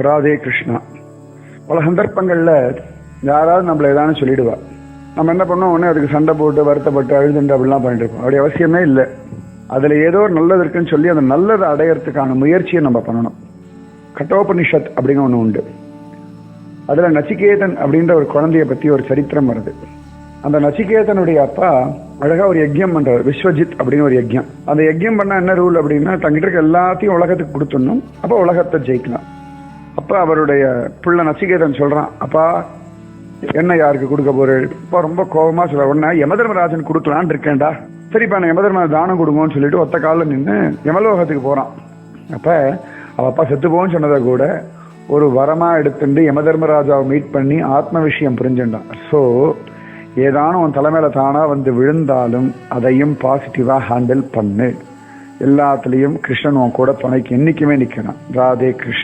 ராதே கிருஷ்ணா. பல சந்தர்ப்பங்களில் யாராவது நம்மளை ஏதாவது சொல்லிடுவா. நம்ம என்ன பண்ணோம், உடனே அதுக்கு சண்டை போட்டு வருத்தப்பட்டு அழுதுண்டு அப்படிலாம் பண்ணிட்டு இருப்போம். அப்படி அவசியமே இல்லை. அதில் ஏதோ ஒரு நல்லது இருக்குன்னு சொல்லி அந்த நல்லதை அடையறதுக்கான முயற்சியை நம்ம பண்ணணும். கட்டோபனிஷத் அப்படிங்கிற ஒன்று உண்டு. அதில் நச்சிகேதன் அப்படின்ற ஒரு குழந்தைய பற்றி ஒரு சரித்திரம் வருது. அந்த நச்சிகேதனுடைய அப்பா அழகா ஒரு யஜ்யம் பண்றாரு, விஸ்வஜித் அப்படின்னு ஒரு யஜ்யம். அந்த யஜ்யம் பண்ணா என்ன ரூல் அப்படின்னா, தங்கிட்ட இருக்க எல்லாத்தையும் உலகத்துக்கு கொடுத்துடணும், அப்போ உலகத்தை ஜெயிக்கலாம். அப்ப அவருடைய பிள்ளை நச்சிகேதன் சொல்றான், அப்பா என்ன யாருக்கு கொடுக்க போறேன்? இப்போ ரொம்ப கோபமா சொல்ற. உடனே யமதர்மராஜன் கொடுக்கலான்னு இருக்கேன்டா. சரிப்பா நான் யமதர்மராஜன் தானம் கொடுங்கன்னு சொல்லிட்டு ஒத்த காலில் நின்று யமலோகத்துக்கு போறான். அப்ப அவ அப்பா செத்து போன்னு சொன்னதை கூட ஒரு வரமா எடுத்துட்டு யமதர்மராஜாவை மீட் பண்ணி ஆத்ம விஷயம் புரிஞ்சுட்டான். ஸோ ஏதானும் உன் தலைமையில தானா வந்து விழுந்தாலும் அதையும் பாசிட்டிவா ஹேண்டில் பண்ணு. எல்லாத்துலேயும் கிருஷ்ணன் உன் கூட துணைக்கு என்னைக்குமே நிற்கணும். ராதே கிருஷ்ணன்.